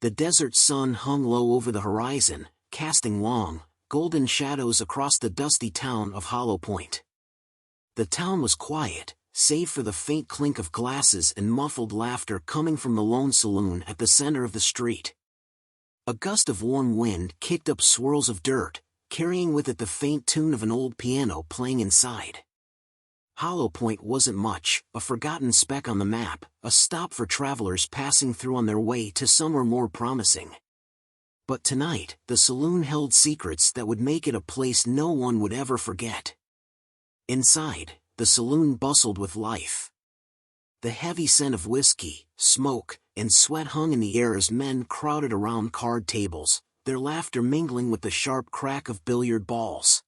The desert sun hung low over the horizon, casting long, golden shadows across the dusty town of Hollow Point. The town was quiet, save for the faint clink of glasses and muffled laughter coming from the lone saloon at the center of the street. A gust of warm wind kicked up swirls of dirt, carrying with it the faint tune of an old piano playing inside. Hollow Point wasn't much, a forgotten speck on the map, a stop for travelers passing through on their way to somewhere more promising. But tonight, the saloon held secrets that would make it a place no one would ever forget. Inside, the saloon bustled with life. The heavy scent of whiskey, smoke, and sweat hung in the air as men crowded around card tables, their laughter mingling with the sharp crack of billiard balls.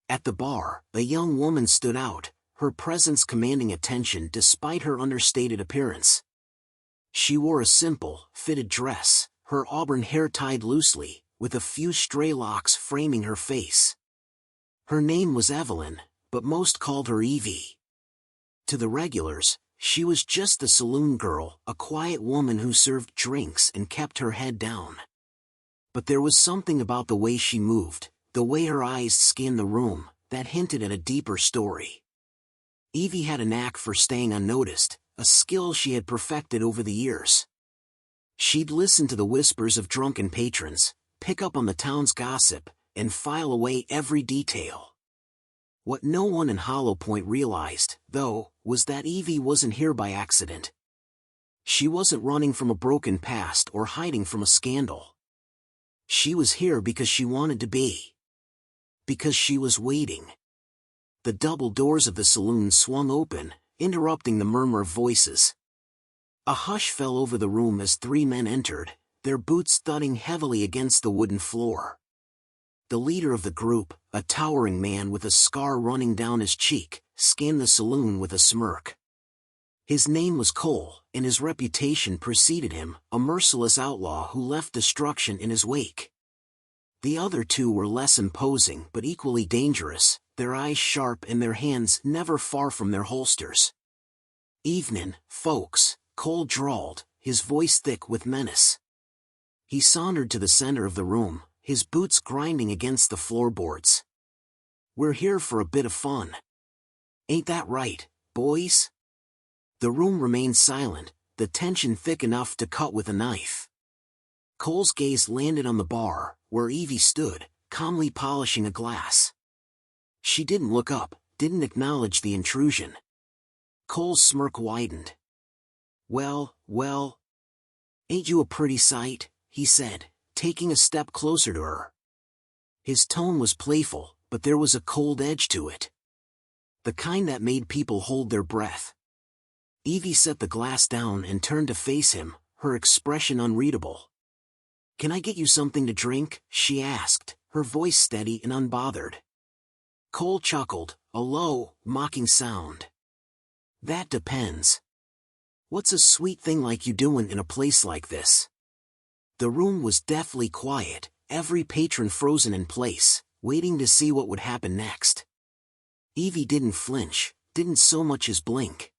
At the bar, a young woman stood out, her presence commanding attention despite her understated appearance. She wore a simple, fitted dress, her auburn hair tied loosely, with a few stray locks framing her face. Her name was Evelyn, but most called her Eevee. To the regulars, she was just the saloon girl, a quiet woman who served drinks and kept her head down. But there was something about the way she moved, the way her eyes scanned the room, that hinted at a deeper story. Eevee had a knack for staying unnoticed, a skill she had perfected over the years. She'd listen to the whispers of drunken patrons, pick up on the town's gossip, and file away every detail. What no one in Hollow Point realized, though, was that Eevee wasn't here by accident. She wasn't running from a broken past or hiding from a scandal. She was here because she wanted to be. Because she was waiting. The double doors of the saloon swung open, interrupting the murmur of voices. A hush fell over the room as three men entered, their boots thudding heavily against the wooden floor. The leader of the group, a towering man with a scar running down his cheek, scanned the saloon with a smirk. His name was Cole, and his reputation preceded him, a merciless outlaw who left destruction in his wake. The other two were less imposing but equally dangerous, their eyes sharp and their hands never far from their holsters. "Evenin', folks," Cole drawled, his voice thick with menace. He sauntered to the center of the room, his boots grinding against the floorboards. "We're here for a bit of fun. Ain't that right, boys?" The room remained silent, the tension thick enough to cut with a knife. Cole's gaze landed on the bar, where Eevee stood, calmly polishing a glass. She didn't look up, didn't acknowledge the intrusion. Cole's smirk widened. Well, ain't you a pretty sight?" he said, taking a step closer to her. His tone was playful, but there was a cold edge to it. The kind that made people hold their breath. Eevee set the glass down and turned to face him, her expression unreadable. "Can I get you something to drink?" she asked, her voice steady and unbothered. Cole chuckled, a low, mocking sound. "That depends. What's a sweet thing like you doing in a place like this?" The room was deathly quiet, every patron frozen in place, waiting to see what would happen next. Eevee didn't flinch, didn't so much as blink.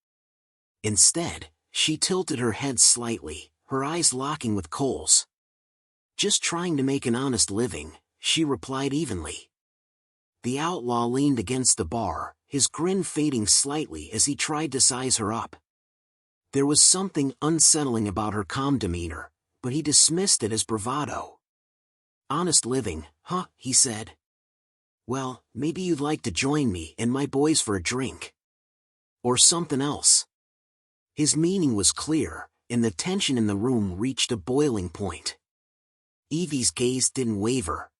Instead, she tilted her head slightly, her eyes locking with Cole's. "Just trying to make an honest living," she replied evenly. The outlaw leaned against the bar, his grin fading slightly as he tried to size her up. There was something unsettling about her calm demeanor, but he dismissed it as bravado. "Honest living, huh?" he said. "Well, maybe you'd like to join me and my boys for a drink. Or something else." His meaning was clear, and the tension in the room reached a boiling point. Eevee's gaze didn't waver.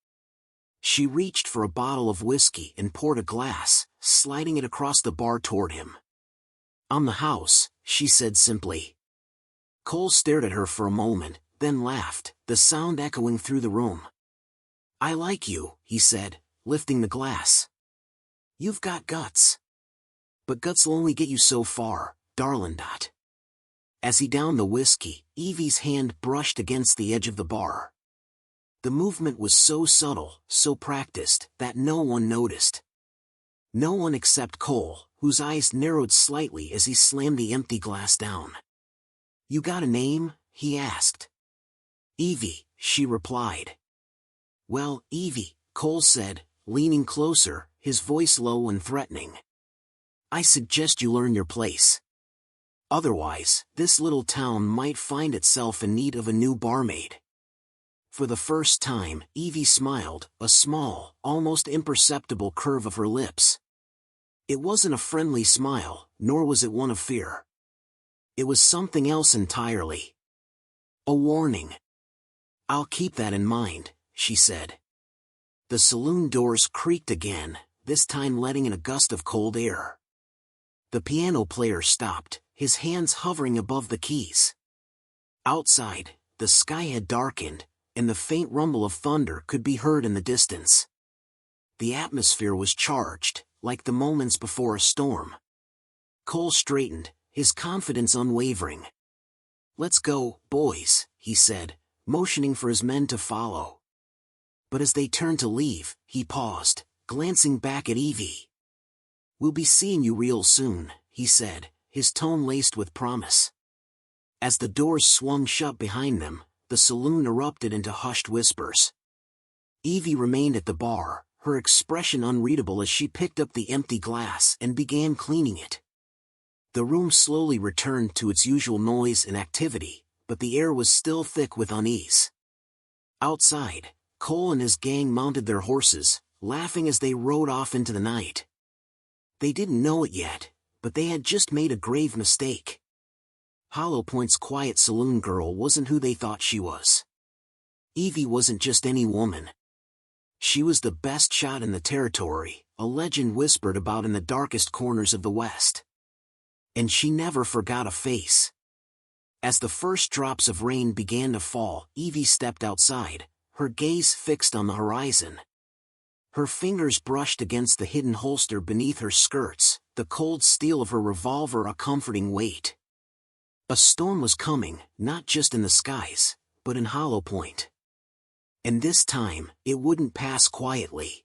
She reached for a bottle of whiskey and poured a glass, sliding it across the bar toward him. "On the house," she said simply. Cole stared at her for a moment, then laughed, the sound echoing through the room. "I like you," he said, lifting the glass. "You've got guts. But guts'll only get you so far, darlin'. As he downed the whiskey, Eevee's hand brushed against the edge of the bar. The movement was so subtle, so practiced, that no one noticed. No one except Cole, whose eyes narrowed slightly as he slammed the empty glass down. "You got a name?" he asked. Eevee, she replied. Well, Eevee, Cole said, leaning closer, his voice low and threatening. I suggest you learn your place. Otherwise, this little town might find itself in need of a new barmaid. For the first time, Eevee smiled, a small, almost imperceptible curve of her lips. It wasn't a friendly smile, nor was it one of fear. It was something else entirely. A warning. I'll keep that in mind, she said. The saloon doors creaked again, this time letting in a gust of cold air. The piano player stopped, his hands hovering above the keys. Outside, the sky had darkened, and the faint rumble of thunder could be heard in the distance. The atmosphere was charged, like the moments before a storm. Cole straightened, his confidence unwavering. Let's go, boys, he said, motioning for his men to follow. But as they turned to leave, he paused, glancing back at Eevee. We'll be seeing you real soon, he said, his tone laced with promise. As the doors swung shut behind them, the saloon erupted into hushed whispers. Eevee remained at the bar, her expression unreadable as she picked up the empty glass and began cleaning it. The room slowly returned to its usual noise and activity, but the air was still thick with unease. Outside, Cole and his gang mounted their horses, laughing as they rode off into the night. They didn't know it yet, but they had just made a grave mistake. Hollow Point's quiet saloon girl wasn't who they thought she was. Eevee wasn't just any woman. She was the best shot in the territory, a legend whispered about in the darkest corners of the West. And she never forgot a face. As the first drops of rain began to fall, Eevee stepped outside, her gaze fixed on the horizon. Her fingers brushed against the hidden holster beneath her skirts, the cold steel of her revolver a comforting weight. A storm was coming, not just in the skies, but in Hollow Point. And this time, it wouldn't pass quietly.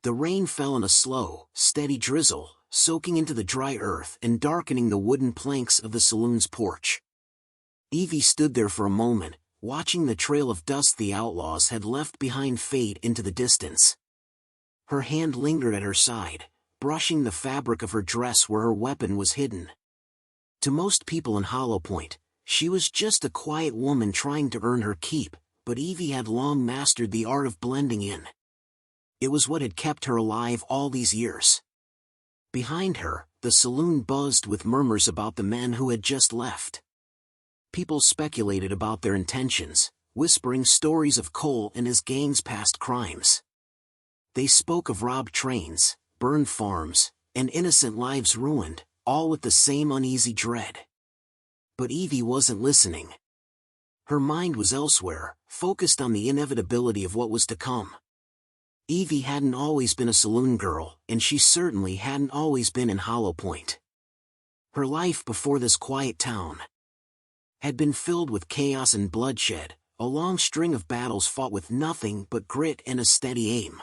The rain fell in a slow, steady drizzle, soaking into the dry earth and darkening the wooden planks of the saloon's porch. Eevee stood there for a moment, watching the trail of dust the outlaws had left behind fade into the distance. Her hand lingered at her side, brushing the fabric of her dress where her weapon was hidden. To most people in Hollow Point, she was just a quiet woman trying to earn her keep, but Eevee had long mastered the art of blending in. It was what had kept her alive all these years. Behind her, the saloon buzzed with murmurs about the men who had just left. People speculated about their intentions, whispering stories of Cole and his gang's past crimes. They spoke of robbed trains, burned farms, and innocent lives ruined, all with the same uneasy dread. But Eevee wasn't listening. Her mind was elsewhere, focused on the inevitability of what was to come. Eevee hadn't always been a saloon girl, and she certainly hadn't always been in Hollow Point. Her life before this quiet town had been filled with chaos and bloodshed, a long string of battles fought with nothing but grit and a steady aim.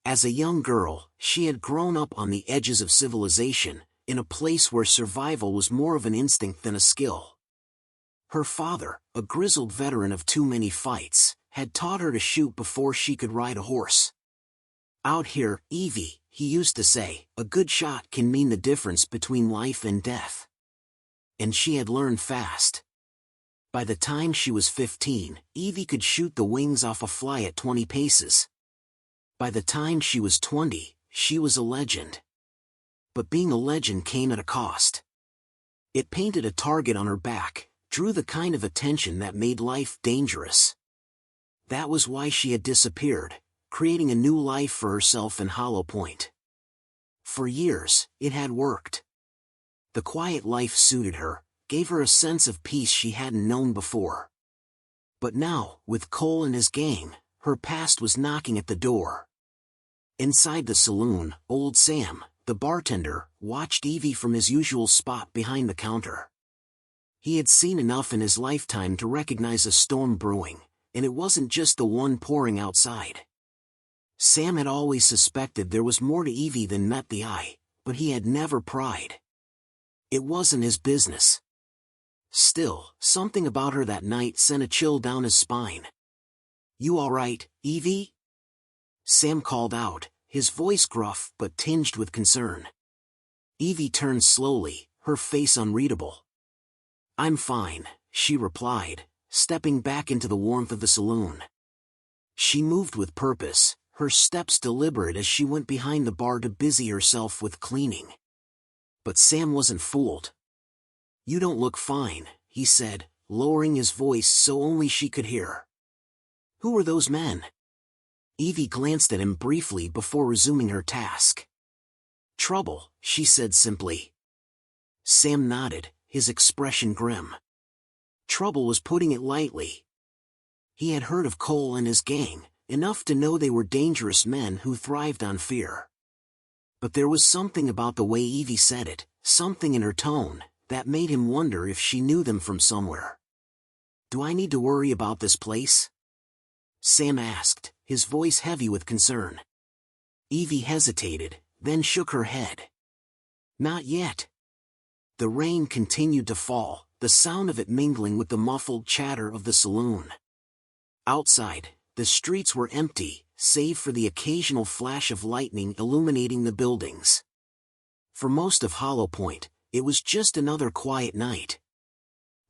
As a young girl, she had grown up on the edges of civilization, in a place where survival was more of an instinct than a skill. Her father, a grizzled veteran of too many fights, had taught her to shoot before she could ride a horse. Out here, Eevee, he used to say, a good shot can mean the difference between life and death. And she had learned fast. By the time she was 15, Eevee could shoot the wings off a fly at 20 paces. By the time she was 20, she was a legend. But being a legend came at a cost. It painted a target on her back, drew the kind of attention that made life dangerous. That was why she had disappeared, creating a new life for herself in Hollow Point. For years, it had worked. The quiet life suited her, gave her a sense of peace she hadn't known before. But now, with Cole and his gang, her past was knocking at the door. Inside the saloon, old Sam, the bartender, watched Eevee from his usual spot behind the counter. He had seen enough in his lifetime to recognize a storm brewing, and it wasn't just the one pouring outside. Sam had always suspected there was more to Eevee than met the eye, but he had never pried. It wasn't his business. Still, something about her that night sent a chill down his spine. "You all right, Eevee?" Sam called out, his voice gruff but tinged with concern. Eevee turned slowly, her face unreadable. "I'm fine," she replied, stepping back into the warmth of the saloon. She moved with purpose, her steps deliberate as she went behind the bar to busy herself with cleaning. But Sam wasn't fooled. "You don't look fine," he said, lowering his voice so only she could hear. "Who were those men?" Eevee glanced at him briefly before resuming her task. "Trouble," she said simply. Sam nodded, his expression grim. Trouble was putting it lightly. He had heard of Cole and his gang, enough to know they were dangerous men who thrived on fear. But there was something about the way Eevee said it, something in her tone, that made him wonder if she knew them from somewhere. "Do I need to worry about this place?" Sam asked, his voice heavy with concern. Eevee hesitated, then shook her head. "Not yet." The rain continued to fall, the sound of it mingling with the muffled chatter of the saloon. Outside, the streets were empty, save for the occasional flash of lightning illuminating the buildings. For most of Hollow Point, it was just another quiet night.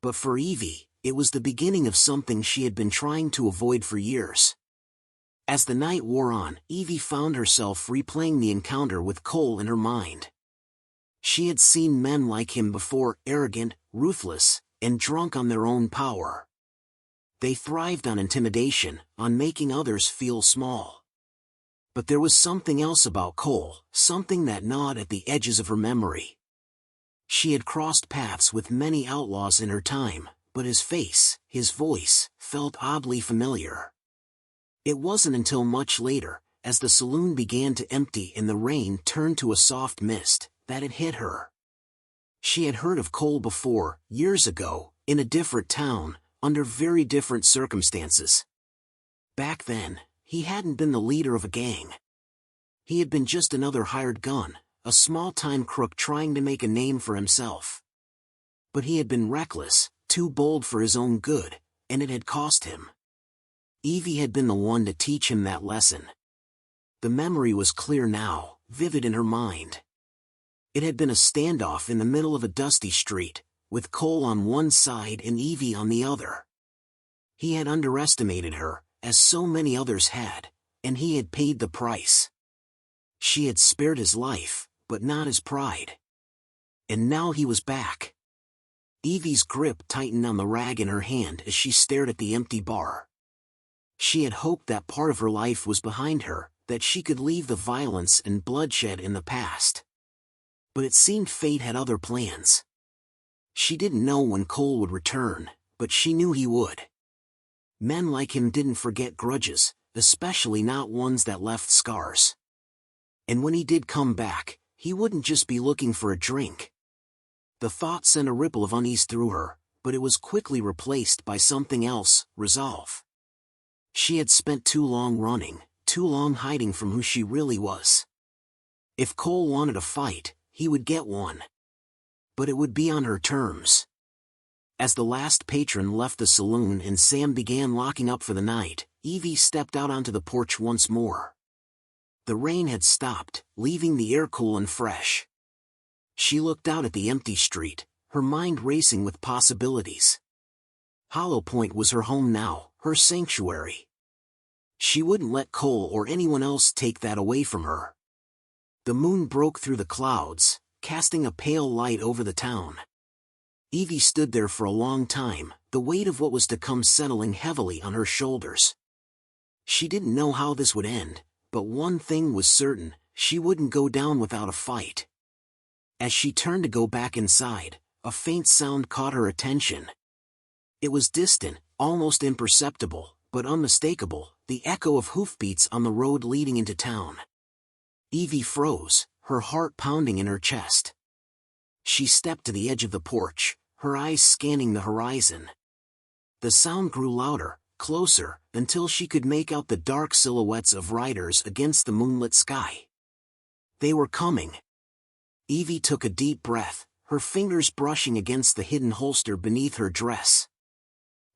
But for Eevee, it was the beginning of something she had been trying to avoid for years. As the night wore on, Eevee found herself replaying the encounter with Cole in her mind. She had seen men like him before, arrogant, ruthless, and drunk on their own power. They thrived on intimidation, on making others feel small. But there was something else about Cole, something that gnawed at the edges of her memory. She had crossed paths with many outlaws in her time, but his face, his voice, felt oddly familiar. It wasn't until much later, as the saloon began to empty and the rain turned to a soft mist, that it hit her. She had heard of Cole before, years ago, in a different town, under very different circumstances. Back then, he hadn't been the leader of a gang. He had been just another hired gun, a small-time crook trying to make a name for himself. But he had been reckless, too bold for his own good, and it had cost him. Eevee had been the one to teach him that lesson. The memory was clear now, vivid in her mind. It had been a standoff in the middle of a dusty street, with Cole on one side and Eevee on the other. He had underestimated her, as so many others had, and he had paid the price. She had spared his life, but not his pride. And now he was back. Eevee's grip tightened on the rag in her hand as she stared at the empty bar. She had hoped that part of her life was behind her, that she could leave the violence and bloodshed in the past. But it seemed fate had other plans. She didn't know when Cole would return, but she knew he would. Men like him didn't forget grudges, especially not ones that left scars. And when he did come back, he wouldn't just be looking for a drink. The thought sent a ripple of unease through her, but it was quickly replaced by something else, resolve. She had spent too long running, too long hiding from who she really was. If Cole wanted a fight, he would get one. But it would be on her terms. As the last patron left the saloon and Sam began locking up for the night, Eevee stepped out onto the porch once more. The rain had stopped, leaving the air cool and fresh. She looked out at the empty street, her mind racing with possibilities. Hollow Point was her home now, her sanctuary. She wouldn't let Cole or anyone else take that away from her. The moon broke through the clouds, casting a pale light over the town. Eevee stood there for a long time, the weight of what was to come settling heavily on her shoulders. She didn't know how this would end, but one thing was certain, she wouldn't go down without a fight. As she turned to go back inside, a faint sound caught her attention. It was distant, almost imperceptible, but unmistakable, the echo of hoofbeats on the road leading into town. Eevee froze, her heart pounding in her chest. She stepped to the edge of the porch, her eyes scanning the horizon. The sound grew louder, closer, until she could make out the dark silhouettes of riders against the moonlit sky. They were coming. Eevee took a deep breath, her fingers brushing against the hidden holster beneath her dress.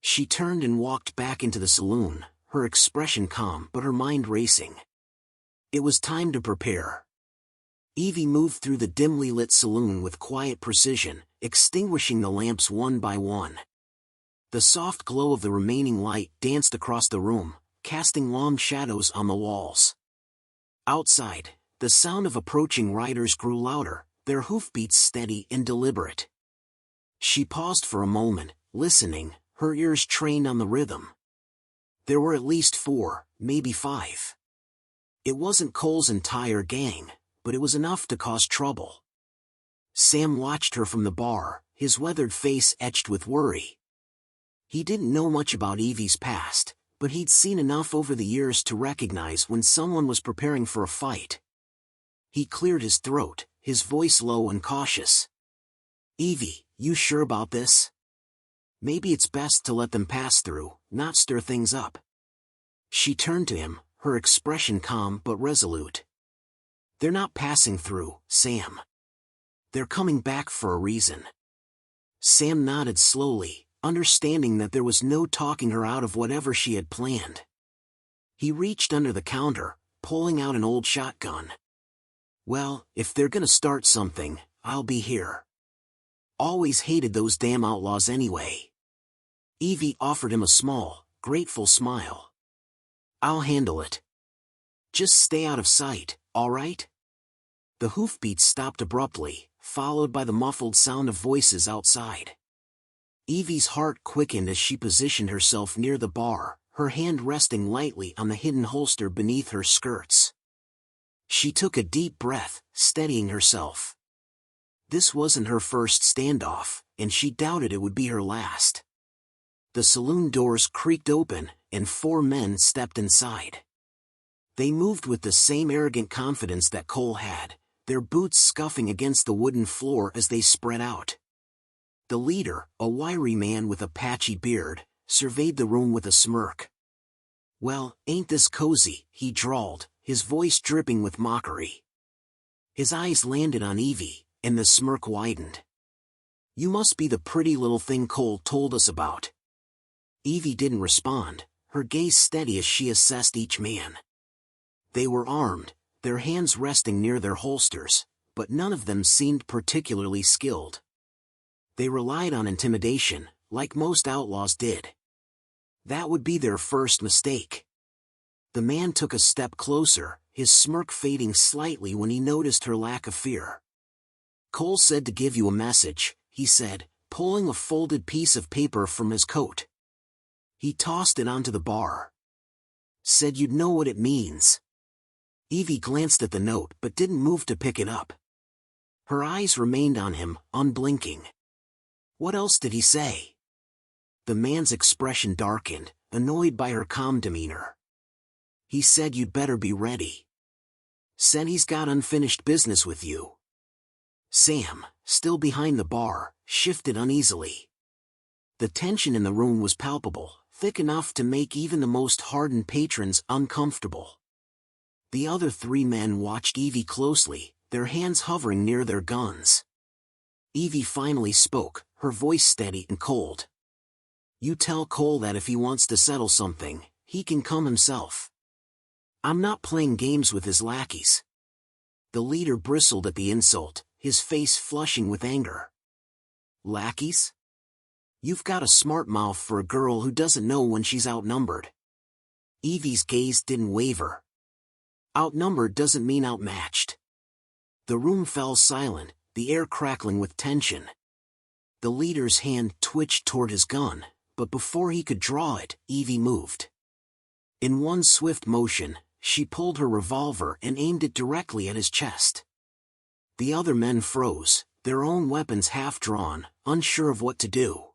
She turned and walked back into the saloon, her expression calm but her mind racing. It was time to prepare. Eevee moved through the dimly lit saloon with quiet precision, extinguishing the lamps one by one. The soft glow of the remaining light danced across the room, casting long shadows on the walls. Outside, the sound of approaching riders grew louder, their hoofbeats steady and deliberate. She paused for a moment, listening, her ears trained on the rhythm. There were at least 4, maybe 5. It wasn't Cole's entire gang, but it was enough to cause trouble. Sam watched her from the bar, his weathered face etched with worry. He didn't know much about Eevee's past, but he'd seen enough over the years to recognize when someone was preparing for a fight. He cleared his throat, his voice low and cautious. "Eevee, you sure about this? Maybe it's best to let them pass through, not stir things up." She turned to him, her expression calm but resolute. "They're not passing through, Sam. They're coming back for a reason." Sam nodded slowly, understanding that there was no talking her out of whatever she had planned. He reached under the counter, pulling out an old shotgun. "Well, if they're gonna start something, I'll be here. Always hated those damn outlaws anyway." Eevee offered him a small, grateful smile. "I'll handle it. Just stay out of sight, all right?" The hoofbeats stopped abruptly, followed by the muffled sound of voices outside. Eevee's heart quickened as she positioned herself near the bar, her hand resting lightly on the hidden holster beneath her skirts. She took a deep breath, steadying herself. This wasn't her first standoff, and she doubted it would be her last. The saloon doors creaked open, and 4 men stepped inside. They moved with the same arrogant confidence that Cole had, their boots scuffing against the wooden floor as they spread out. The leader, a wiry man with a patchy beard, surveyed the room with a smirk. "Well, ain't this cozy," he drawled, his voice dripping with mockery. His eyes landed on Eevee, and the smirk widened. "You must be the pretty little thing Cole told us about." Eevee didn't respond, her gaze steady as she assessed each man. They were armed, their hands resting near their holsters, but none of them seemed particularly skilled. They relied on intimidation, like most outlaws did. That would be their first mistake. The man took a step closer, his smirk fading slightly when he noticed her lack of fear. "Cole said to give you a message," he said, pulling a folded piece of paper from his coat. He tossed it onto the bar. "Said you'd know what it means." Eevee glanced at the note but didn't move to pick it up. Her eyes remained on him, unblinking. "What else did he say?" The man's expression darkened, annoyed by her calm demeanor. "He said you'd better be ready. Said he's got unfinished business with you." Sam, still behind the bar, shifted uneasily. The tension in the room was palpable, thick enough to make even the most hardened patrons uncomfortable. The other 3 men watched Eevee closely, their hands hovering near their guns. Eevee finally spoke, her voice steady and cold. "You tell Cole that if he wants to settle something, he can come himself. I'm not playing games with his lackeys." The leader bristled at the insult, his face flushing with anger. "Lackeys? You've got a smart mouth for a girl who doesn't know when she's outnumbered." Eevee's gaze didn't waver. "Outnumbered doesn't mean outmatched." The room fell silent, the air crackling with tension. The leader's hand twitched toward his gun, but before he could draw it, Eevee moved. In one swift motion, she pulled her revolver and aimed it directly at his chest. The other men froze, their own weapons half drawn, unsure of what to do.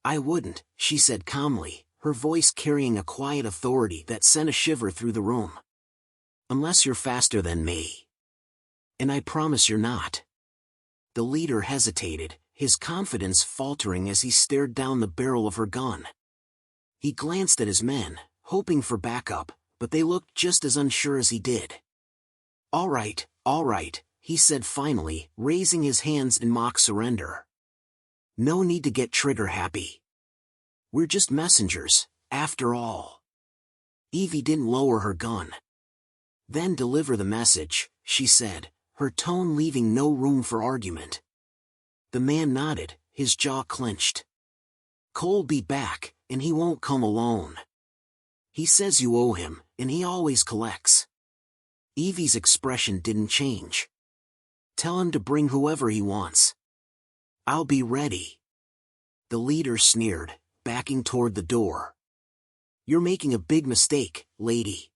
"I wouldn't," she said calmly, her voice carrying a quiet authority that sent a shiver through the room. "Unless you're faster than me. And I promise you're not." The leader hesitated, his confidence faltering as he stared down the barrel of her gun. He glanced at his men, hoping for backup, but they looked just as unsure as he did. All right," he said finally, raising his hands in mock surrender. No need to get trigger-happy. We're just messengers, after all. Eevee didn't lower her gun. Then deliver the message, she said, her tone leaving no room for argument. The man nodded, his jaw clenched. Cole'll be back, and he won't come alone. He says you owe him, and he always collects. Eevee's expression didn't change. Tell him to bring whoever he wants. I'll be ready. The leader sneered, backing toward the door. You're making a big mistake, lady.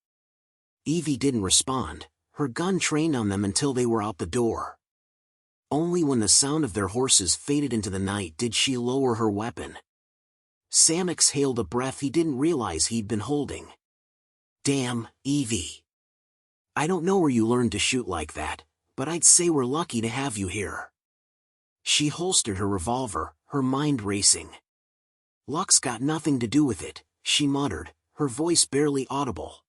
Eevee didn't respond, her gun trained on them until they were out the door. Only when the sound of their horses faded into the night did she lower her weapon. Sam exhaled a breath he didn't realize he'd been holding. Damn, Eevee. I don't know where you learned to shoot like that, but I'd say we're lucky to have you here. She holstered her revolver, her mind racing. Luck's got nothing to do with it, she muttered, her voice barely audible.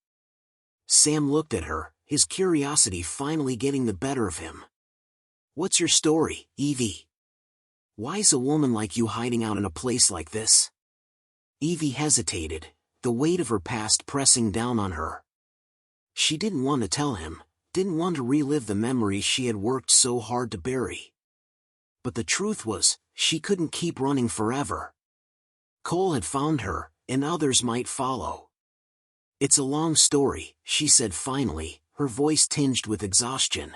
Sam looked at her, his curiosity finally getting the better of him. What's your story, Eevee? Why's a woman like you hiding out in a place like this? Eevee hesitated, the weight of her past pressing down on her. She didn't want to tell him, didn't want to relive the memories she had worked so hard to bury. But the truth was, she couldn't keep running forever. Cole had found her, and others might follow. It's a long story, she said finally, her voice tinged with exhaustion.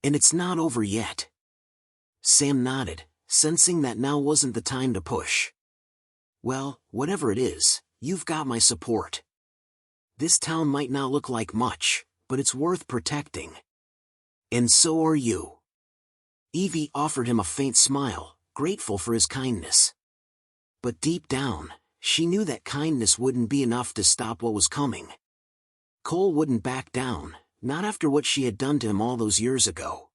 And it's not over yet. Sam nodded, sensing that now wasn't the time to push. Well, whatever it is, you've got my support. This town might not look like much, but it's worth protecting. And so are you. Eevee offered him a faint smile, grateful for his kindness. But deep down, she knew that kindness wouldn't be enough to stop what was coming. Cole wouldn't back down, not after what she had done to him all those years ago.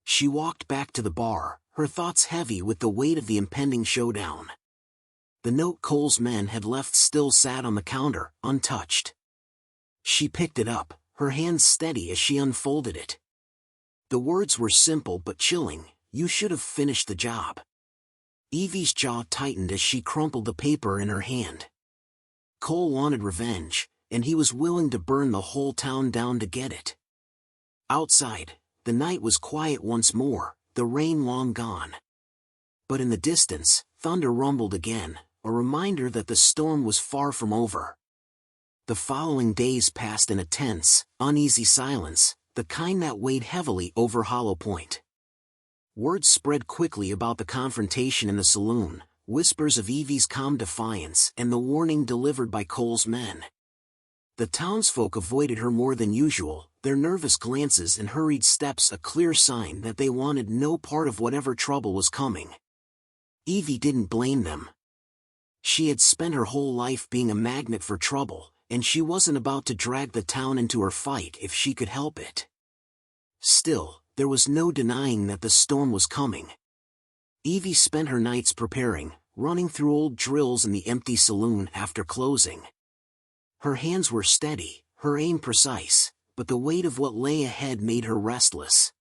She walked back to the bar, her thoughts heavy with the weight of the impending showdown. The note Cole's men had left still sat on the counter, untouched. She picked it up, her hands steady as she unfolded it. The words were simple but chilling, you should have finished the job. Eevee's jaw tightened as she crumpled the paper in her hand. Cole wanted revenge, and he was willing to burn the whole town down to get it. Outside, the night was quiet once more, the rain long gone. But in the distance, thunder rumbled again, a reminder that the storm was far from over. The following days passed in a tense, uneasy silence, the kind that weighed heavily over Hollow Point. Word spread quickly about the confrontation in the saloon, whispers of Eevee's calm defiance and the warning delivered by Cole's men. The townsfolk avoided her more than usual, their nervous glances and hurried steps a clear sign that they wanted no part of whatever trouble was coming. Eevee didn't blame them. She had spent her whole life being a magnet for trouble, and she wasn't about to drag the town into her fight if she could help it. Still, there was no denying that the storm was coming. Eevee spent her nights preparing, running through old drills in the empty saloon after closing. Her hands were steady, her aim precise, but the weight of what lay ahead made her restless.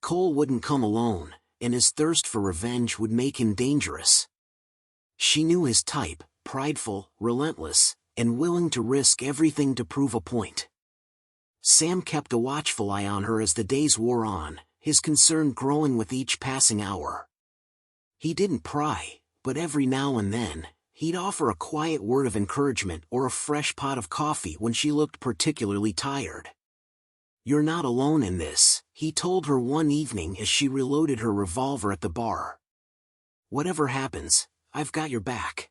Cole wouldn't come alone, and his thirst for revenge would make him dangerous. She knew his type, prideful, relentless, and willing to risk everything to prove a point. Sam kept a watchful eye on her as the days wore on, his concern growing with each passing hour. He didn't pry, but every now and then, he'd offer a quiet word of encouragement or a fresh pot of coffee when she looked particularly tired. "You're not alone in this," he told her one evening as she reloaded her revolver at the bar. "Whatever happens, I've got your back."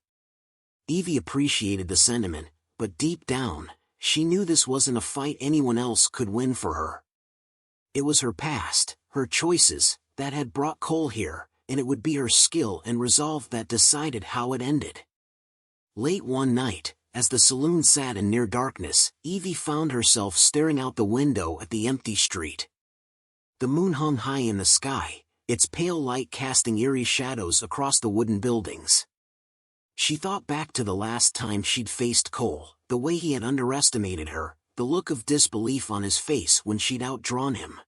Eevee appreciated the sentiment, but deep down, she knew this wasn't a fight anyone else could win for her. It was her past, her choices, that had brought Cole here, and it would be her skill and resolve that decided how it ended. Late one night, as the saloon sat in near darkness, Eevee found herself staring out the window at the empty street. The moon hung high in the sky, its pale light casting eerie shadows across the wooden buildings. She thought back to the last time she'd faced Cole, the way he had underestimated her, the look of disbelief on his face when she'd outdrawn him.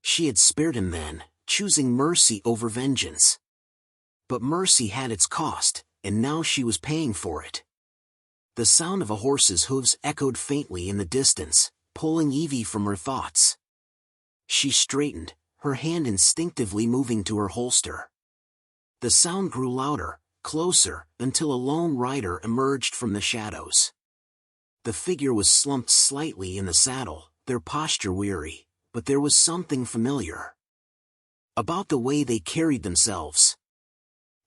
She had spared him then, choosing mercy over vengeance. But mercy had its cost, and now she was paying for it. The sound of a horse's hooves echoed faintly in the distance, pulling Eevee from her thoughts. She straightened, her hand instinctively moving to her holster. The sound grew louder, closer, until a lone rider emerged from the shadows. The figure was slumped slightly in the saddle, their posture weary, but there was something familiar about the way they carried themselves.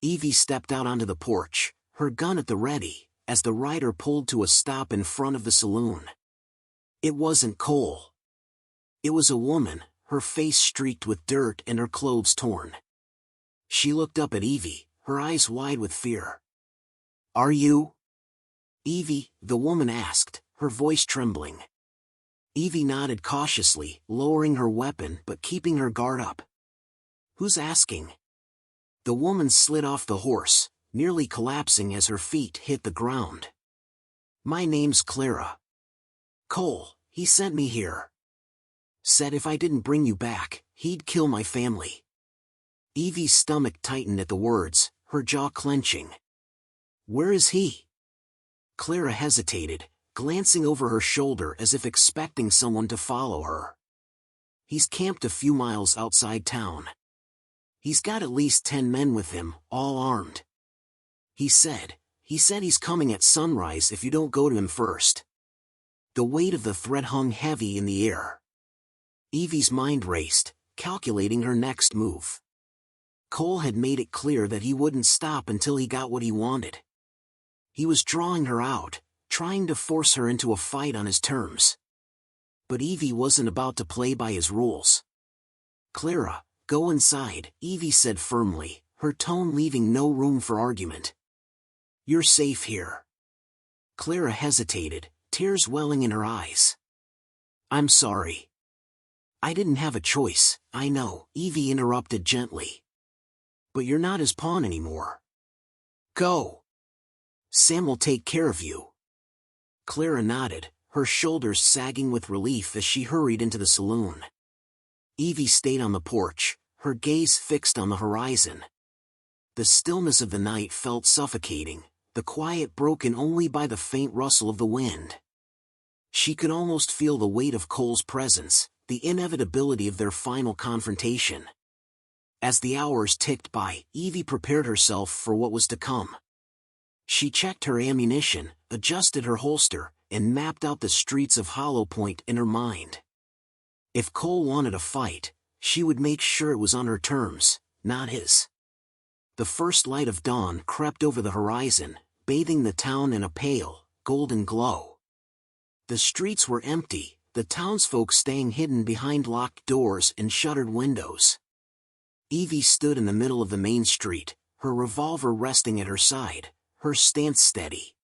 Eevee stepped out onto the porch, her gun at the ready, as the rider pulled to a stop in front of the saloon. It wasn't Cole. It was a woman, her face streaked with dirt and her clothes torn. She looked up at Eevee, her eyes wide with fear. "Are you Eevee?" the woman asked, her voice trembling. Eevee nodded cautiously, lowering her weapon but keeping her guard up. "Who's asking?" The woman slid off the horse, nearly collapsing as her feet hit the ground. "My name's Clara. Cole, he sent me here. Said if I didn't bring you back, he'd kill my family." Eevee's stomach tightened at the words, her jaw clenching. "Where is he?" Clara hesitated, glancing over her shoulder as if expecting someone to follow her. "He's camped a few miles outside town. He's got at least 10 men with him, all armed. He said he's coming at sunrise if you don't go to him first." The weight of the threat hung heavy in the air. Eevee's mind raced, calculating her next move. Cole had made it clear that he wouldn't stop until he got what he wanted. He was drawing her out, trying to force her into a fight on his terms. But Eevee wasn't about to play by his rules. "Clara, go inside," Eevee said firmly, her tone leaving no room for argument. "You're safe here." Clara hesitated, tears welling in her eyes. "I'm sorry. I didn't have a choice, I know," Eevee interrupted gently. "But you're not his pawn anymore. Go. Sam will take care of you." Clara nodded, her shoulders sagging with relief as she hurried into the saloon. Eevee stayed on the porch, her gaze fixed on the horizon. The stillness of the night felt suffocating, the quiet broken only by the faint rustle of the wind. She could almost feel the weight of Cole's presence, the inevitability of their final confrontation. As the hours ticked by, Eevee prepared herself for what was to come. She checked her ammunition, adjusted her holster, and mapped out the streets of Hollow Point in her mind. If Cole wanted a fight, she would make sure it was on her terms, not his. The first light of dawn crept over the horizon, bathing the town in a pale, golden glow. The streets were empty, the townsfolk staying hidden behind locked doors and shuttered windows. Eevee stood in the middle of the main street, her revolver resting at her side, her stance steady.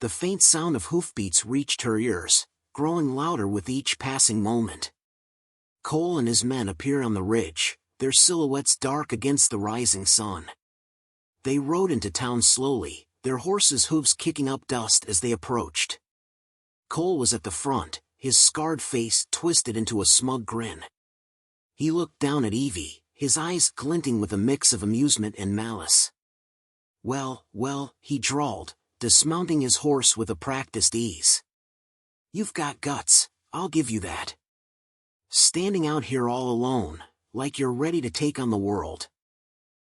The faint sound of hoofbeats reached her ears, growing louder with each passing moment. Cole and his men appeared on the ridge, their silhouettes dark against the rising sun. They rode into town slowly, their horses' hooves kicking up dust as they approached. Cole was at the front, his scarred face twisted into a smug grin. He looked down at Eevee, his eyes glinting with a mix of amusement and malice. Well, he drawled, dismounting his horse with a practiced ease. "You've got guts, I'll give you that. Standing out here all alone, like you're ready to take on the world."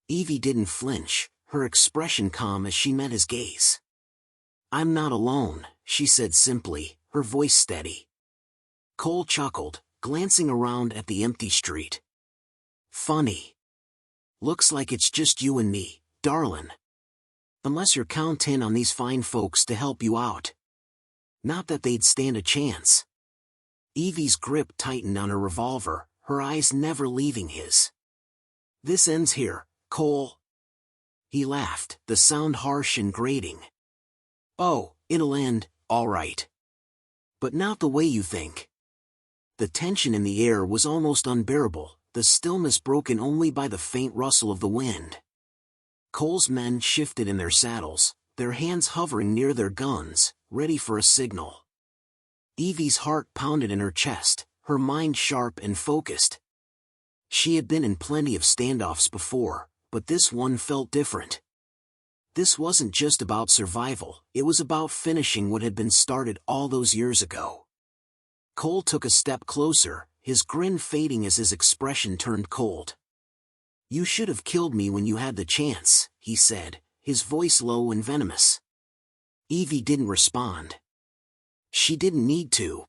Eevee didn't flinch, her expression calm as she met his gaze. "I'm not alone," she said simply, her voice steady. Cole chuckled, glancing around at the empty street. "Funny. Looks like it's just you and me, darlin'. Unless you're counting on these fine folks to help you out. Not that they'd stand a chance." Eevee's grip tightened on her revolver, her eyes never leaving his. "This ends here, Cole." He laughed, the sound harsh and grating. "Oh, it'll end, all right. But not the way you think." The tension in the air was almost unbearable, the stillness broken only by the faint rustle of the wind. Cole's men shifted in their saddles, their hands hovering near their guns, ready for a signal. Eevee's heart pounded in her chest, her mind sharp and focused. She had been in plenty of standoffs before, but this one felt different. This wasn't just about survival, it was about finishing what had been started all those years ago. Cole took a step closer, his grin fading as his expression turned cold. "You should have killed me when you had the chance," he said, his voice low and venomous. Eevee didn't respond. She didn't need to.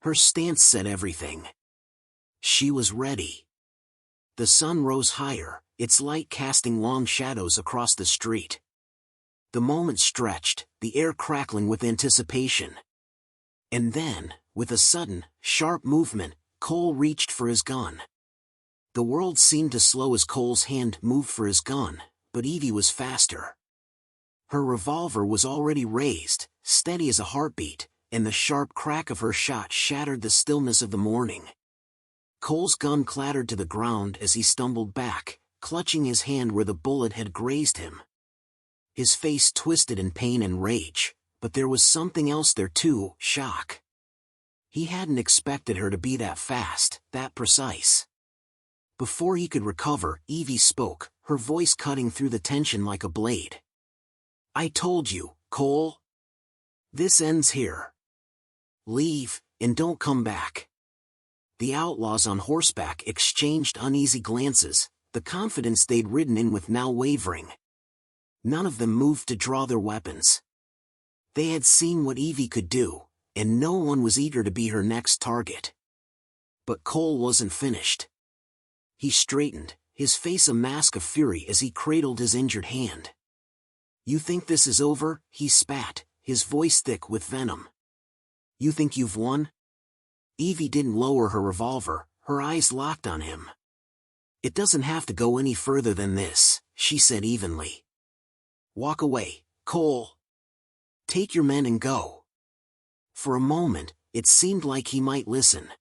Her stance said everything. She was ready. The sun rose higher, its light casting long shadows across the street. The moment stretched, the air crackling with anticipation. And then, with a sudden, sharp movement, Cole reached for his gun. The world seemed to slow as Cole's hand moved for his gun, but Eevee was faster. Her revolver was already raised, steady as a heartbeat, and the sharp crack of her shot shattered the stillness of the morning. Cole's gun clattered to the ground as he stumbled back, clutching his hand where the bullet had grazed him. His face twisted in pain and rage, but there was something else there too, shock. He hadn't expected her to be that fast, that precise. Before he could recover, Eevee spoke, her voice cutting through the tension like a blade. "I told you, Cole. This ends here. Leave, and don't come back." The outlaws on horseback exchanged uneasy glances, the confidence they'd ridden in with now wavering. None of them moved to draw their weapons. They had seen what Eevee could do, and no one was eager to be her next target. But Cole wasn't finished. He straightened, his face a mask of fury as he cradled his injured hand. "You think this is over?" he spat, his voice thick with venom. "You think you've won?" Eevee didn't lower her revolver, her eyes locked on him. "It doesn't have to go any further than this," she said evenly. "Walk away, Cole. Take your men and go." For a moment, it seemed like he might listen.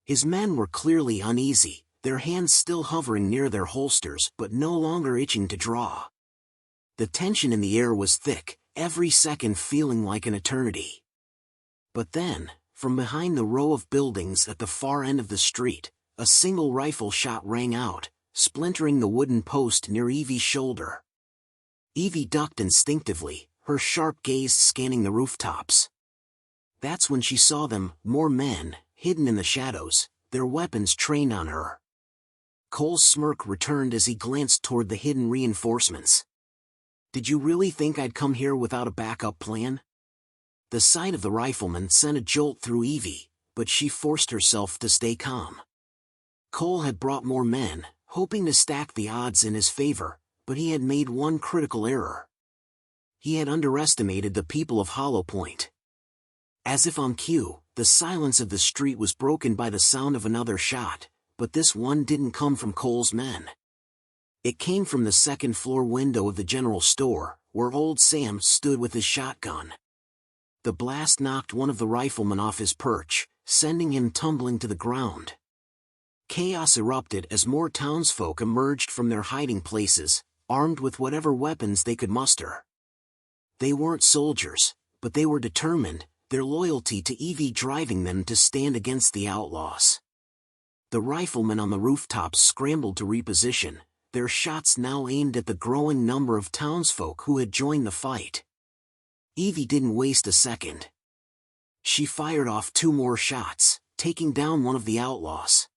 His men were clearly uneasy, their hands still hovering near their holsters but no longer itching to draw. The tension in the air was thick, every second feeling like an eternity. But then, from behind the row of buildings at the far end of the street, a single rifle shot rang out, splintering the wooden post near Eevee's shoulder. Eevee ducked instinctively, her sharp gaze scanning the rooftops. That's when she saw them, more men, hidden in the shadows, their weapons trained on her. Cole's smirk returned as he glanced toward the hidden reinforcements. "Did you really think I'd come here without a backup plan?" The sight of the rifleman sent a jolt through Eevee, but she forced herself to stay calm. Cole had brought more men, hoping to stack the odds in his favor, but he had made one critical error. He had underestimated the people of Hollow Point. As if on cue, the silence of the street was broken by the sound of another shot, but this one didn't come from Cole's men. It came from the second-floor window of the general store, where old Sam stood with his shotgun. The blast knocked one of the riflemen off his perch, sending him tumbling to the ground. Chaos erupted as more townsfolk emerged from their hiding places, armed with whatever weapons they could muster. They weren't soldiers, but they were determined, their loyalty to Eevee driving them to stand against the outlaws. The riflemen on the rooftops scrambled to reposition, their shots now aimed at the growing number of townsfolk who had joined the fight. Eevee didn't waste a second. She fired off 2 more shots, taking down one of the outlaws.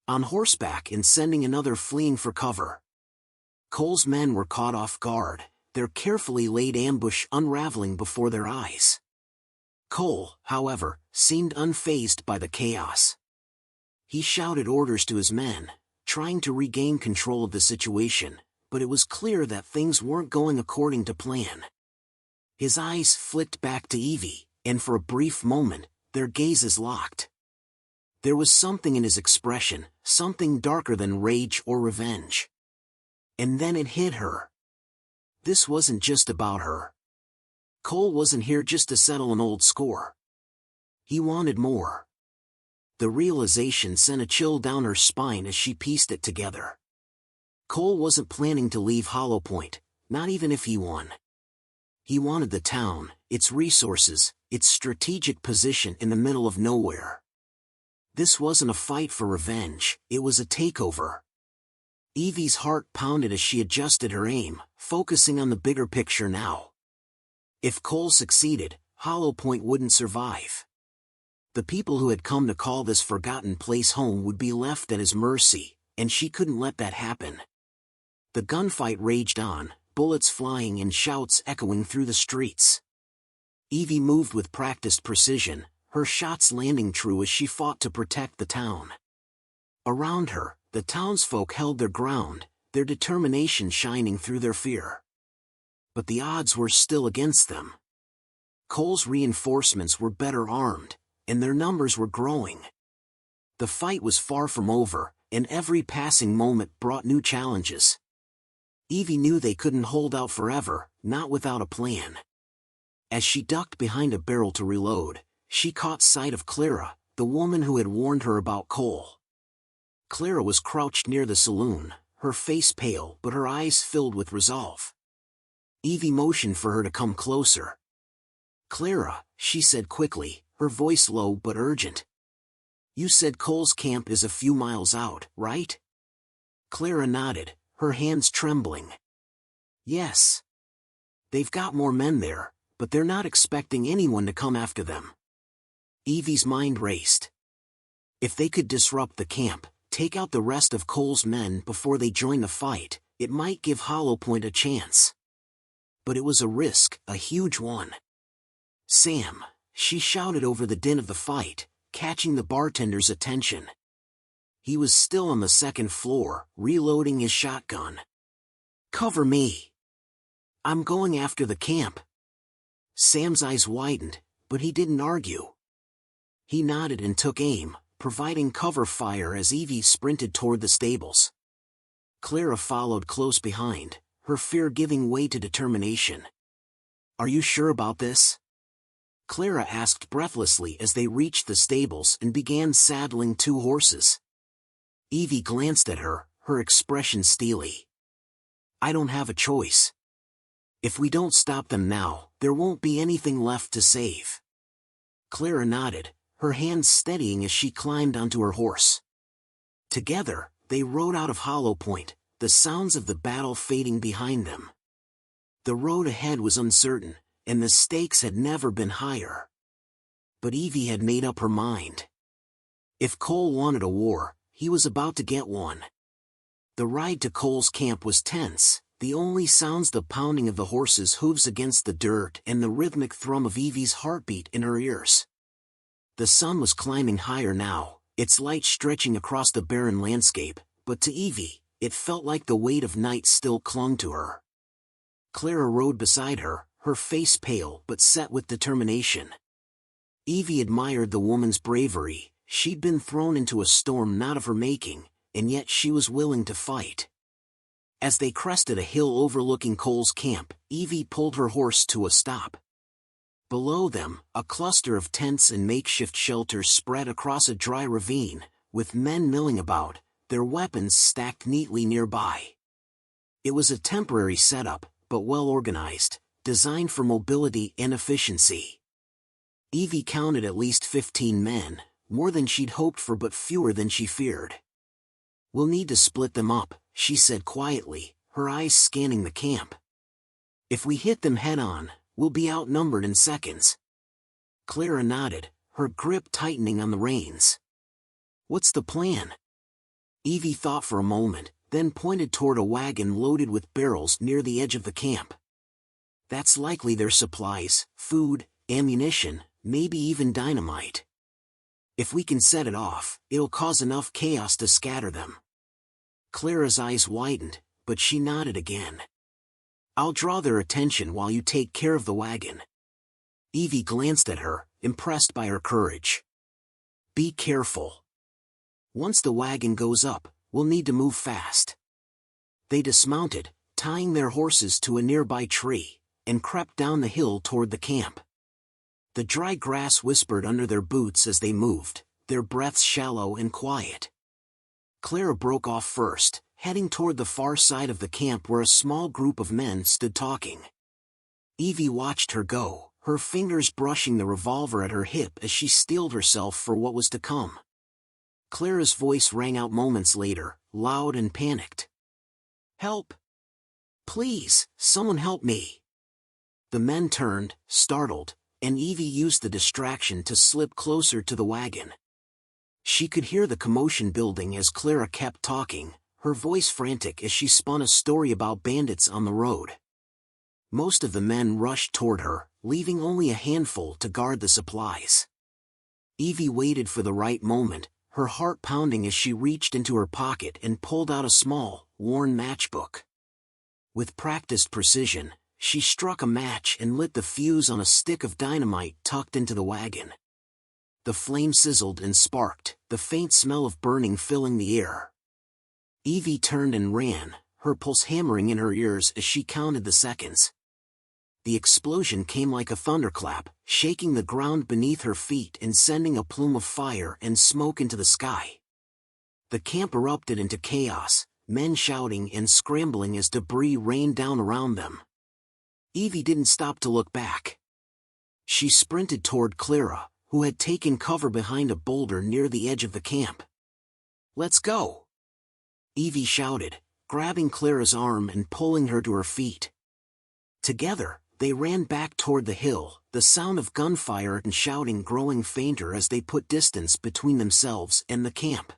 On horseback and sending another fleeing for cover. Cole's men were caught off guard, their carefully laid ambush unraveling before their eyes. Cole, however, seemed unfazed by the chaos. He shouted orders to his men, trying to regain control of the situation, but it was clear that things weren't going according to plan. His eyes flicked back to Eevee, and for a brief moment, their gazes locked. There was something in his expression, something darker than rage or revenge. And then it hit her. This wasn't just about her. Cole wasn't here just to settle an old score. He wanted more. The realization sent a chill down her spine as she pieced it together. Cole wasn't planning to leave Hollow Point, not even if he won. He wanted the town, its resources, its strategic position in the middle of nowhere. This wasn't a fight for revenge, it was a takeover. Eevee's heart pounded as she adjusted her aim, focusing on the bigger picture now. If Cole succeeded, Hollow Point wouldn't survive. The people who had come to call this forgotten place home would be left at his mercy, and she couldn't let that happen. The gunfight raged on, bullets flying and shouts echoing through the streets. Eevee moved with practiced precision, her shots landing true as she fought to protect the town. Around her, the townsfolk held their ground, their determination shining through their fear. But the odds were still against them. Cole's reinforcements were better armed, and their numbers were growing. The fight was far from over, and every passing moment brought new challenges. Eevee knew they couldn't hold out forever, not without a plan. As she ducked behind a barrel to reload, she caught sight of Clara, the woman who had warned her about Cole. Clara was crouched near the saloon, her face pale but her eyes filled with resolve. Eevee motioned for her to come closer. "Clara," she said quickly, her voice low but urgent. "You said Cole's camp is a few miles out, right?" Clara nodded, her hands trembling. "Yes. They've got more men there, but they're not expecting anyone to come after them." Eevee's mind raced. If they could disrupt the camp, take out the rest of Cole's men before they join the fight, it might give Hollow Point a chance. But it was a risk, a huge one. "Sam," she shouted over the din of the fight, catching the bartender's attention. He was still on the second floor, reloading his shotgun. "Cover me. I'm going after the camp." Sam's eyes widened, but he didn't argue. He nodded and took aim, providing cover fire as Eevee sprinted toward the stables. Clara followed close behind, her fear giving way to determination. "Are you sure about this?" Clara asked breathlessly as they reached the stables and began saddling 2 horses. Eevee glanced at her, her expression steely. "I don't have a choice. If we don't stop them now, there won't be anything left to save." Clara nodded, her hands steadying as she climbed onto her horse. Together, they rode out of Hollow Point, the sounds of the battle fading behind them. The road ahead was uncertain, and the stakes had never been higher. But Eevee had made up her mind. If Cole wanted a war, he was about to get one. The ride to Cole's camp was tense, the only sounds the pounding of the horses' hooves against the dirt and the rhythmic thrum of Eevee's heartbeat in her ears. The sun was climbing higher now, its light stretching across the barren landscape, but to Eevee, it felt like the weight of night still clung to her. Clara rode beside her, her face pale but set with determination. Eevee admired the woman's bravery. She'd been thrown into a storm not of her making, and yet she was willing to fight. As they crested a hill overlooking Cole's camp, Eevee pulled her horse to a stop. Below them, a cluster of tents and makeshift shelters spread across a dry ravine, with men milling about, their weapons stacked neatly nearby. It was a temporary setup, but well organized, designed for mobility and efficiency. Eevee counted at least 15 men, more than she'd hoped for but fewer than she feared. "We'll need to split them up," she said quietly, her eyes scanning the camp. "If we hit them head-on, we'll be outnumbered in seconds." Clara nodded, her grip tightening on the reins. "What's the plan?" Eevee thought for a moment, then pointed toward a wagon loaded with barrels near the edge of the camp. "That's likely their supplies, food, ammunition, maybe even dynamite. If we can set it off, it'll cause enough chaos to scatter them." Clara's eyes widened, but she nodded again. "I'll draw their attention while you take care of the wagon." Eevee glanced at her, impressed by her courage. "Be careful. Once the wagon goes up, we'll need to move fast." They dismounted, tying their horses to a nearby tree, and crept down the hill toward the camp. The dry grass whispered under their boots as they moved, their breaths shallow and quiet. Clara broke off first, heading toward the far side of the camp where a small group of men stood talking. Eevee watched her go, her fingers brushing the revolver at her hip as she steeled herself for what was to come. Clara's voice rang out moments later, loud and panicked. "Help! Please, someone help me!" The men turned, startled, and Eevee used the distraction to slip closer to the wagon. She could hear the commotion building as Clara kept talking, her voice frantic as she spun a story about bandits on the road. Most of the men rushed toward her, leaving only a handful to guard the supplies. Eevee waited for the right moment, her heart pounding as she reached into her pocket and pulled out a small, worn matchbook. With practiced precision, she struck a match and lit the fuse on a stick of dynamite tucked into the wagon. The flame sizzled and sparked, the faint smell of burning filling the air. Eevee turned and ran, her pulse hammering in her ears as she counted the seconds. The explosion came like a thunderclap, shaking the ground beneath her feet and sending a plume of fire and smoke into the sky. The camp erupted into chaos, men shouting and scrambling as debris rained down around them. Eevee didn't stop to look back. She sprinted toward Clara, who had taken cover behind a boulder near the edge of the camp. "Let's go!" Eevee shouted, grabbing Clara's arm and pulling her to her feet. Together, they ran back toward the hill, the sound of gunfire and shouting growing fainter as they put distance between themselves and the camp.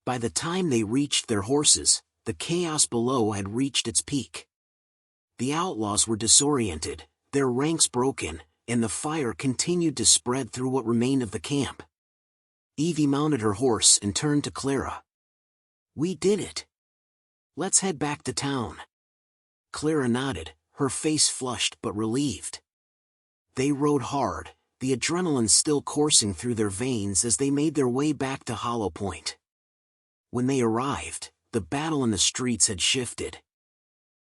By the time they reached their horses, the chaos below had reached its peak. The outlaws were disoriented, their ranks broken, and the fire continued to spread through what remained of the camp. Eevee mounted her horse and turned to Clara. "We did it. Let's head back to town." Clara nodded, her face flushed but relieved. They rode hard, the adrenaline still coursing through their veins as they made their way back to Hollow Point. When they arrived, the battle in the streets had shifted.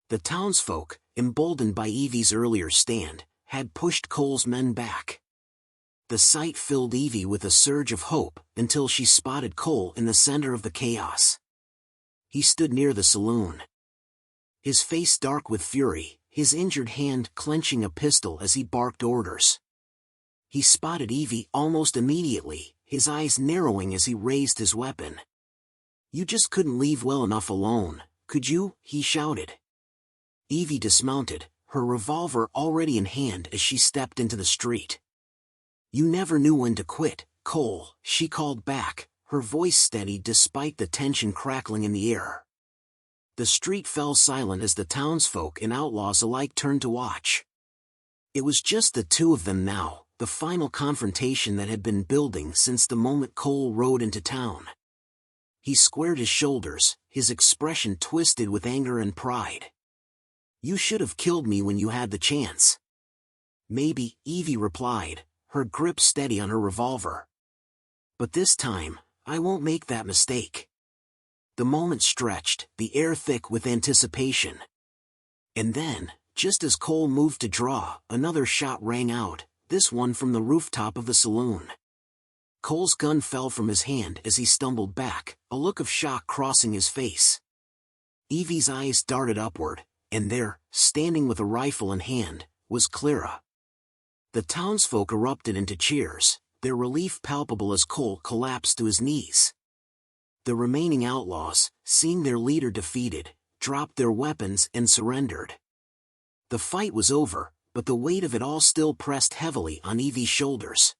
The townsfolk, emboldened by Eevee's earlier stand, had pushed Cole's men back. The sight filled Eevee with a surge of hope until she spotted Cole in the center of the chaos. He stood near the saloon. His face dark with fury, his injured hand clenching a pistol as he barked orders. He spotted Eevee almost immediately, his eyes narrowing as he raised his weapon. "You just couldn't leave well enough alone, could you?" he shouted. Eevee dismounted, her revolver already in hand as she stepped into the street. "You never knew when to quit, Cole," she called back, her voice steady despite the tension crackling in the air. The street fell silent as the townsfolk and outlaws alike turned to watch. It was just the two of them now, the final confrontation that had been building since the moment Cole rode into town. He squared his shoulders, his expression twisted with anger and pride. "You should have killed me when you had the chance." "Maybe," Eevee replied, her grip steady on her revolver. "But this time, I won't make that mistake." The moment stretched, the air thick with anticipation. And then, just as Cole moved to draw, another shot rang out, this one from the rooftop of the saloon. Cole's gun fell from his hand as he stumbled back, a look of shock crossing his face. Eevee's eyes darted upward, and there, standing with a rifle in hand, was Clara. The townsfolk erupted into cheers, their relief palpable as Cole collapsed to his knees. The remaining outlaws, seeing their leader defeated, dropped their weapons and surrendered. The fight was over, but the weight of it all still pressed heavily on Eevee's shoulders.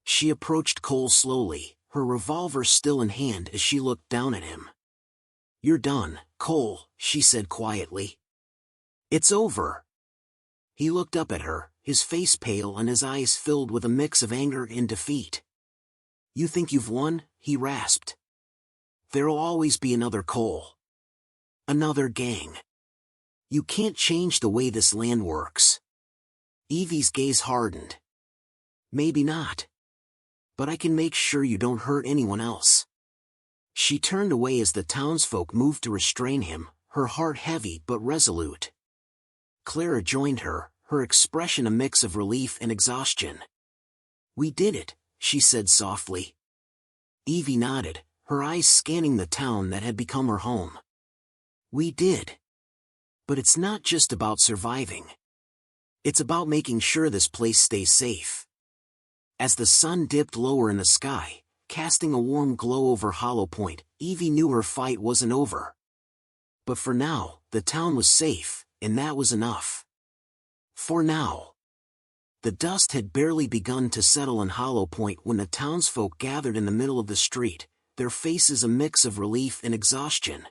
She approached Cole slowly, her revolver still in hand as she looked down at him. "You're done, Cole," she said quietly. "It's over." He looked up at her, his face pale and his eyes filled with a mix of anger and defeat. "You think you've won?" he rasped. "There'll always be another Cole. Another gang. You can't change the way this land works." Eevee's gaze hardened. "Maybe not. But I can make sure you don't hurt anyone else." She turned away as the townsfolk moved to restrain him, her heart heavy but resolute. Clara joined her, her expression a mix of relief and exhaustion. "We did it," she said softly. Eevee nodded, her eyes scanning the town that had become her home. "We did. But it's not just about surviving. It's about making sure this place stays safe." As the sun dipped lower in the sky, casting a warm glow over Hollow Point. Eevee knew her fight wasn't over. But for now, the town was safe, and that was enough. For now. The dust had barely begun to settle in Hollow Point when the townsfolk gathered in the middle of the street, their faces a mix of relief and exhaustion.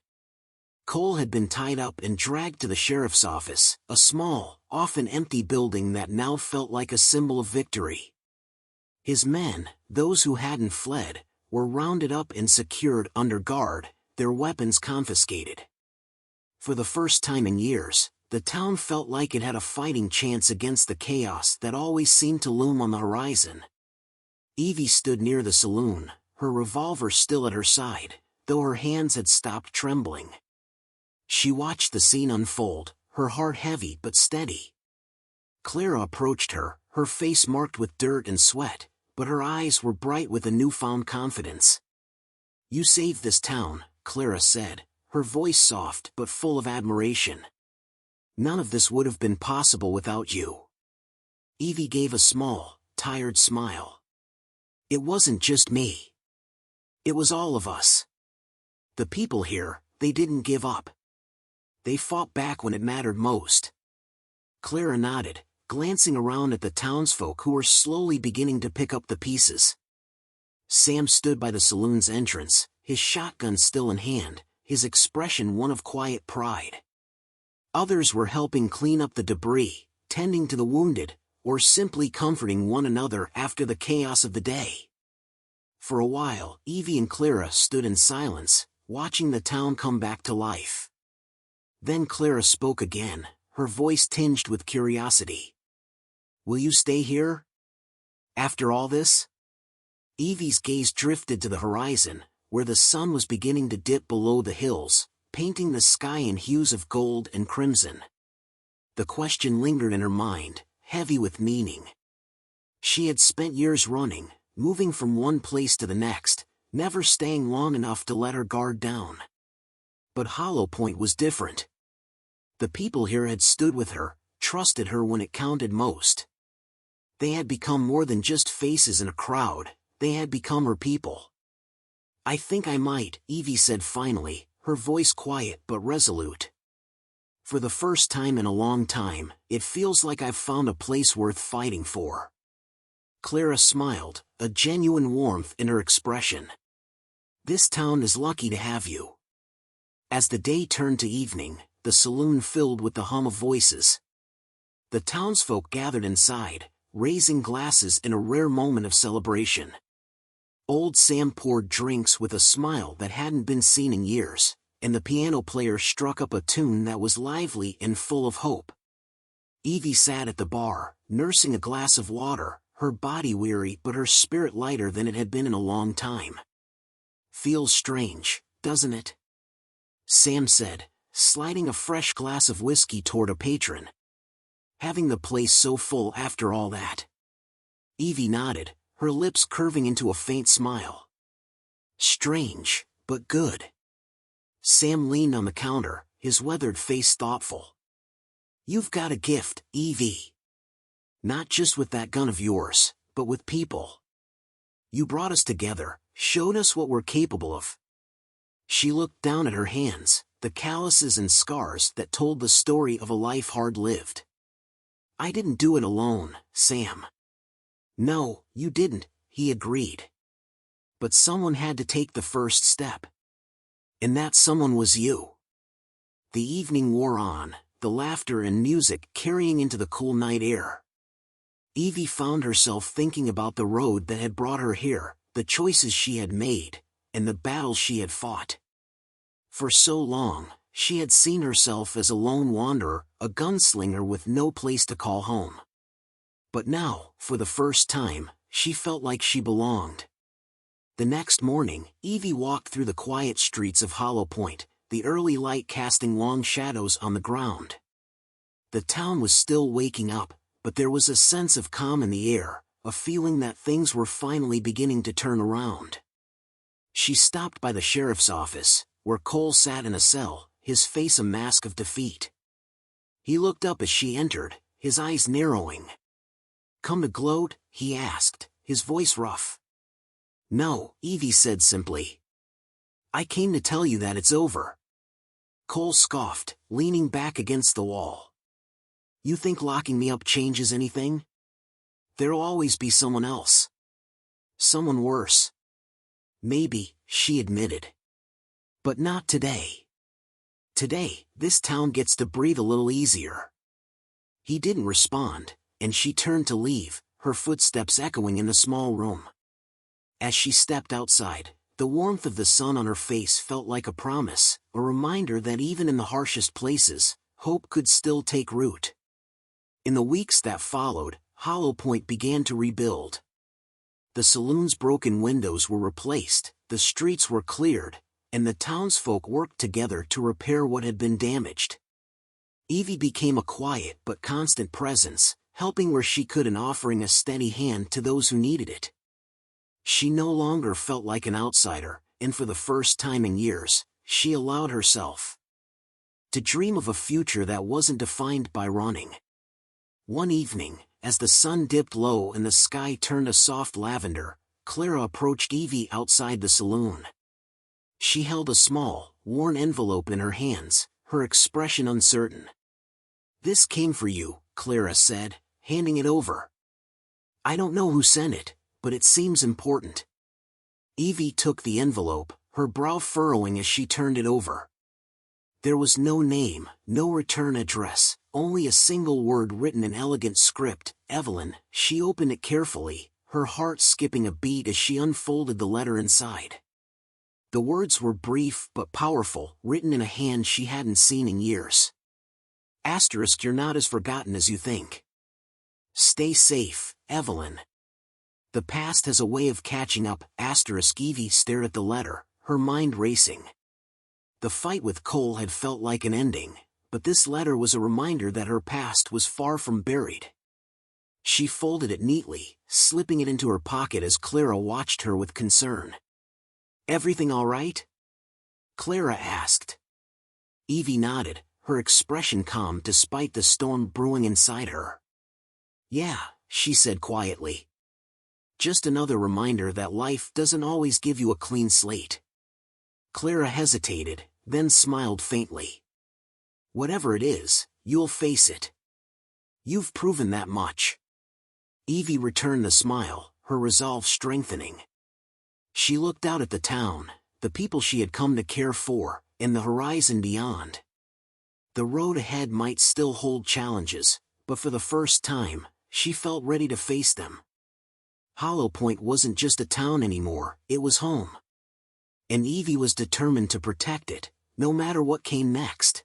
Cole had been tied up and dragged to the sheriff's office, a small, often empty building that now felt like a symbol of victory. His men, those who hadn't fled, were rounded up and secured under guard, their weapons confiscated. For the first time in years, the town felt like it had a fighting chance against the chaos that always seemed to loom on the horizon. Eevee stood near the saloon, her revolver still at her side, though her hands had stopped trembling. She watched the scene unfold, her heart heavy but steady. Clara approached her, her face marked with dirt and sweat, but her eyes were bright with a newfound confidence. "You saved this town," Clara said, her voice soft but full of admiration. "None of this would have been possible without you." Eevee gave a small, tired smile. "It wasn't just me. It was all of us. The people here, they didn't give up. They fought back when it mattered most." Clara nodded, glancing around at the townsfolk who were slowly beginning to pick up the pieces. Sam stood by the saloon's entrance, his shotgun still in hand, his expression one of quiet pride. Others were helping clean up the debris, tending to the wounded, or simply comforting one another after the chaos of the day. For a while, Eevee and Clara stood in silence, watching the town come back to life. Then Clara spoke again, her voice tinged with curiosity. "Will you stay here? After all this?" Eevee's gaze drifted to the horizon, where the sun was beginning to dip below the hills, painting the sky in hues of gold and crimson. The question lingered in her mind, heavy with meaning. She had spent years running, moving from one place to the next, never staying long enough to let her guard down. But Hollow Point was different. The people here had stood with her, trusted her when it counted most. They had become more than just faces in a crowd, they had become her people. "I think I might," Eevee said finally, her voice quiet but resolute. "For the first time in a long time, it feels like I've found a place worth fighting for." Clara smiled, a genuine warmth in her expression. "This town is lucky to have you." As the day turned to evening, the saloon filled with the hum of voices. The townsfolk gathered inside, raising glasses in a rare moment of celebration. Old Sam poured drinks with a smile that hadn't been seen in years, and the piano player struck up a tune that was lively and full of hope. Eevee sat at the bar, nursing a glass of water, her body weary but her spirit lighter than it had been in a long time. "Feels strange, doesn't it?" Sam said, sliding a fresh glass of whiskey toward a patron. "Having the place so full after all that." Eevee nodded, her lips curving into a faint smile. "Strange, but good." Sam leaned on the counter, his weathered face thoughtful. "You've got a gift, Eevee. Not just with that gun of yours, but with people. You brought us together, showed us what we're capable of." She looked down at her hands, the calluses and scars that told the story of a life hard lived. "I didn't do it alone, Sam." "No, you didn't," he agreed. "But someone had to take the first step. And that someone was you." The evening wore on, the laughter and music carrying into the cool night air. Eevee found herself thinking about the road that had brought her here, the choices she had made, and the battles she had fought. For so long, she had seen herself as a lone wanderer, a gunslinger with no place to call home. But now, for the first time, she felt like she belonged. The next morning, Eevee walked through the quiet streets of Hollow Point, the early light casting long shadows on the ground. The town was still waking up, but there was a sense of calm in the air, a feeling that things were finally beginning to turn around. She stopped by the sheriff's office, where Cole sat in a cell, his face a mask of defeat. He looked up as she entered, his eyes narrowing. "Come to gloat?" he asked, his voice rough. No, Eevee said simply. I came to tell you that it's over. Cole scoffed, leaning back against the wall. You think locking me up changes anything? There'll always be someone else. Someone worse. Maybe, she admitted. But not today. Today, this town gets to breathe a little easier. He didn't respond, and she turned to leave, her footsteps echoing in the small room. As she stepped outside, the warmth of the sun on her face felt like a promise, a reminder that even in the harshest places, hope could still take root. In the weeks that followed, Hollow Point began to rebuild. The saloon's broken windows were replaced, the streets were cleared, and the townsfolk worked together to repair what had been damaged. Eevee became a quiet but constant presence, helping where she could and offering a steady hand to those who needed it. She no longer felt like an outsider, and for the first time in years, she allowed herself to dream of a future that wasn't defined by running. One evening, as the sun dipped low and the sky turned a soft lavender, Clara approached Eevee outside the saloon. She held a small, worn envelope in her hands, her expression uncertain. This came for you, Clara said, handing it over. I don't know who sent it, but it seems important. Eevee took the envelope, her brow furrowing as she turned it over. There was no name, no return address, only a single word written in elegant script, Evelyn. She opened it carefully, her heart skipping a beat as she unfolded the letter inside. The words were brief but powerful, written in a hand she hadn't seen in years. Asterisk, you're not as forgotten as you think. Stay safe, Evelyn. The past has a way of catching up. Asterisk. Eevee stared at the letter, her mind racing. The fight with Cole had felt like an ending, but this letter was a reminder that her past was far from buried. She folded it neatly, slipping it into her pocket as Clara watched her with concern. Everything all right? Clara asked. Eevee nodded, her expression calm despite the storm brewing inside her. Yeah, she said quietly. Just another reminder that life doesn't always give you a clean slate. Clara hesitated, then smiled faintly. Whatever it is, you'll face it. You've proven that much. Eevee returned the smile, her resolve strengthening. She looked out at the town, the people she had come to care for, and the horizon beyond. The road ahead might still hold challenges, but for the first time, she felt ready to face them. Hollow Point wasn't just a town anymore, it was home. And Eevee was determined to protect it, no matter what came next.